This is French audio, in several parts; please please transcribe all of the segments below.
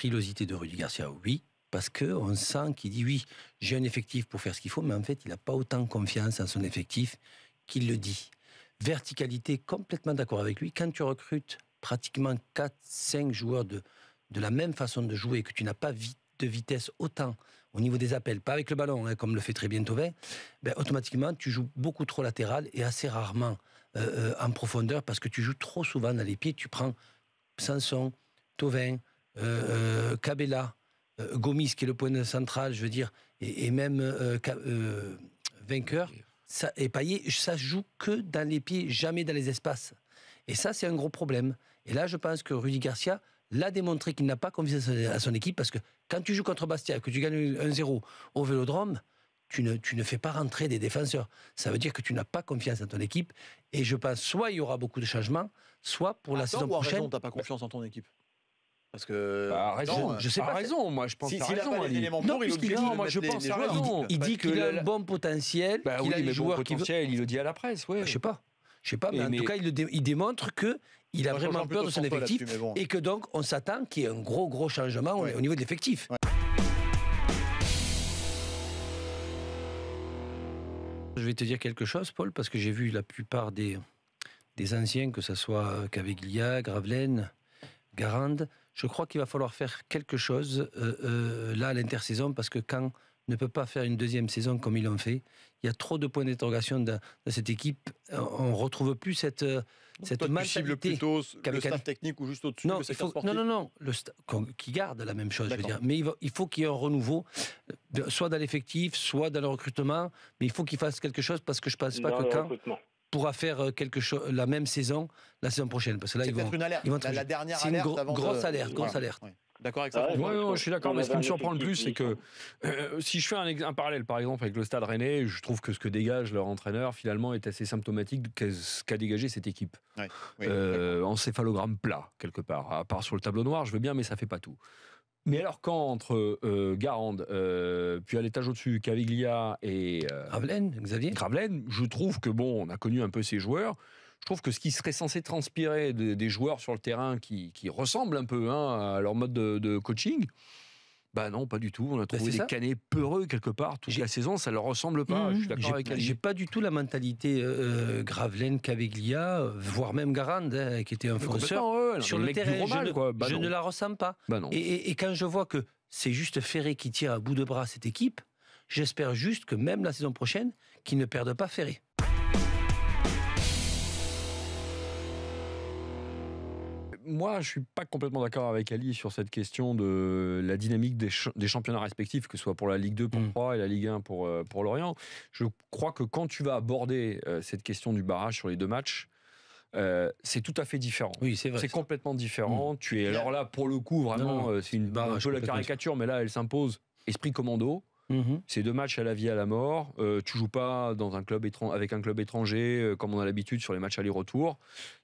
frilosité de Rudy Garcia, oui, parce qu'on sent qu'il dit oui, j'ai un effectif pour faire ce qu'il faut, mais en fait, il n'a pas autant confiance en son effectif qu'il le dit. Verticalité, complètement d'accord avec lui. Quand tu recrutes pratiquement 4-5 joueurs de la même façon de jouer, que tu n'as pas de vitesse autant au niveau des appels, pas avec le ballon, hein, comme le fait très bien Thauvin, ben, automatiquement, tu joues beaucoup trop latéral et assez rarement en profondeur, parce que tu joues trop souvent dans les pieds. Tu prends Sanson, Thauvin, Cabella, Gomis, qui est le point central, je veux dire, et même Vainqueur, et Payet, ça joue que dans les pieds, jamais dans les espaces. Et ça, c'est un gros problème. Et là, je pense que Rudy Garcia l'a démontré qu'il n'a pas confiance à son équipe, parce que quand tu joues contre Bastia, que tu gagnes 1-0 au Vélodrome, tu ne fais pas rentrer des défenseurs. Ça veut dire que tu n'as pas confiance en ton équipe. Et je pense, soit il y aura beaucoup de changements, soit pour la saison prochaine... tu n'as pas confiance en ton équipe. Parce que... raison, je sais pas. Raison, moi je pense si, qu'il a s'il n'a raison. pas les éléments pour, il dit, moi je pense qu'il a raison. Il dit qu'il a un bon potentiel, qu'il a les joueurs qui veulent... Il le dit à la presse, ouais. Je sais pas, mais en tout cas, il démontre qu'il a vraiment peur de son effectif, et que donc, on s'attend qu'il y ait un gros changement au niveau de l'effectif. Ouais. Je vais te dire quelque chose, Paul, parce que j'ai vu la plupart des anciens, que ce soit Caveglia, Gravelaine, Garande. Je crois qu'il va falloir faire quelque chose là à l'intersaison, parce que quand on ne peut pas faire une deuxième saison comme ils l'ont fait, il y a trop de points d'interrogation dans cette équipe. On ne retrouve plus cette mentalité. Plutôt le staff technique ou juste au-dessus, le secteur sportif. Non, qui garde la même chose, je veux dire. Mais il faut qu'il y ait un renouveau, soit dans l'effectif, soit dans le recrutement, mais il faut qu'il fasse quelque chose, parce que je ne pense pas que Caen pourra faire la même saison la saison prochaine. Parce que là, c'est peut-être une alerte. La dernière alerte avant grosse alerte. Ouais. D'accord avec ça? Je suis d'accord, mais ce qui me surprend le plus, c'est que si je fais un parallèle, par exemple, avec le Stade Rennais, je trouve que ce que dégage leur entraîneur, finalement, est assez symptomatique de ce qu'a dégagé cette équipe. Encéphalogramme plat, quelque part. À part sur le tableau noir, je veux bien, mais ça fait pas tout. Mais alors, quand entre Garande, puis à l'étage au-dessus, Caviglia et Gravelaine, je trouve que, on a connu un peu ces joueurs. Je trouve que ce qui serait censé transpirer des joueurs sur le terrain qui ressemblent un peu à leur mode de coaching, non, pas du tout. On a trouvé des canets peureux quelque part. Toute la saison, ça leur ressemble pas. Je suis d'accord avec elle. J'ai pas du tout la mentalité Gravelaine, Caveglia, voire même Garande, qui était un fonceur. Sur le terrain, je ne la ressens pas. Et quand je vois que c'est juste Ferré qui tire à bout de bras cette équipe, j'espère juste que même la saison prochaine, qu'ils ne perdent pas Ferré. Moi, je ne suis pas complètement d'accord avec Ali sur cette question de la dynamique des championnats respectifs, que ce soit pour la Ligue 2 pour Troyes et la Ligue 1 pour Lorient. Je crois que quand tu vas aborder cette question du barrage sur les deux matchs, c'est tout à fait différent. Oui, c'est vrai. C'est complètement différent. Tu es alors là, pour le coup, vraiment, c'est un peu la caricature, mais là, elle s'impose. Esprit commando. C'est deux matchs à la vie, à la mort. Tu joues pas dans un club avec un club étranger comme on a l'habitude sur les matchs aller-retour.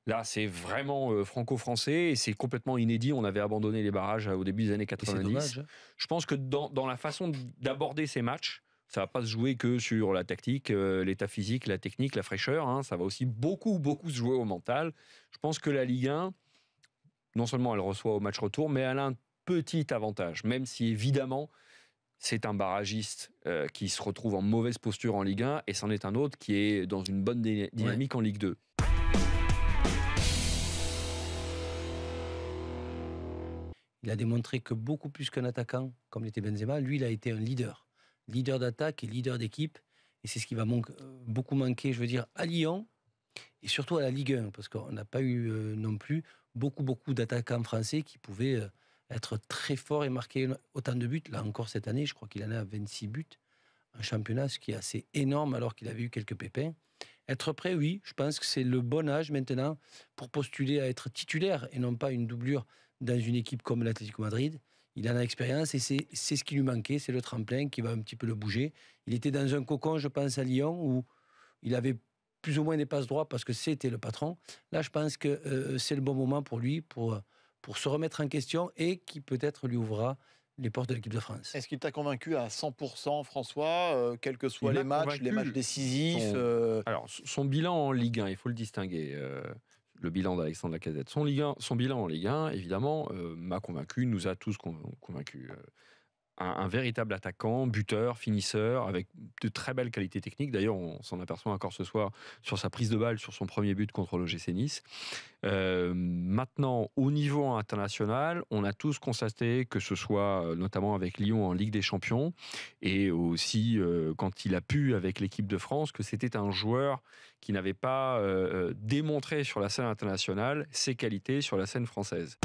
Là, c'est vraiment franco-français et c'est complètement inédit. On avait abandonné les barrages au début des années 90. Je pense que dans la façon d'aborder ces matchs, ça va pas se jouer que sur la tactique, l'état physique, la technique, la fraîcheur. Ça va aussi beaucoup se jouer au mental. Je pense que la Ligue 1, non seulement elle reçoit au match retour, mais elle a un petit avantage, même si évidemment c'est un barragiste qui se retrouve en mauvaise posture en Ligue 1 et c'en est un autre qui est dans une bonne dynamique en Ligue 2. Il a démontré que beaucoup plus qu'un attaquant, comme l'était Benzema, lui, il a été un leader. Leader d'attaque et leader d'équipe. Et c'est ce qui va beaucoup manquer, je veux dire, à Lyon et surtout à la Ligue 1, parce qu'on n'a pas eu non plus beaucoup d'attaquants français qui pouvaient... être très fort et marquer autant de buts. Là encore cette année, je crois qu'il en a 26 buts. Un championnat, ce qui est assez énorme alors qu'il avait eu quelques pépins. Être prêt, oui, je pense que c'est le bon âge maintenant pour postuler à être titulaire et non pas une doublure dans une équipe comme l'Atlético Madrid. Il en a l'expérience et c'est ce qui lui manquait, c'est le tremplin qui va un petit peu le bouger. Il était dans un cocon, je pense, à Lyon, où il avait plus ou moins des passes droits parce que c'était le patron. Là, je pense que c'est le bon moment pour lui, pour se remettre en question et qui peut-être lui ouvrira les portes de l'équipe de France. Est-ce qu'il t'a convaincu à 100%, François, quels que soient les matchs décisifs Alors, son bilan en Ligue 1, il faut le distinguer. le bilan d'Alexandre Lacazette. Son bilan en Ligue 1, évidemment, m'a convaincu, nous a tous convaincus. Un véritable attaquant, buteur, finisseur, avec de très belles qualités techniques. D'ailleurs, on s'en aperçoit encore ce soir sur sa prise de balle, sur son premier but contre l'OGC Nice. Maintenant, au niveau international, on a tous constaté, que ce soit notamment avec Lyon en Ligue des Champions, et aussi quand il a pu avec l'équipe de France, que c'était un joueur qui n'avait pas démontré sur la scène internationale ses qualités sur la scène française.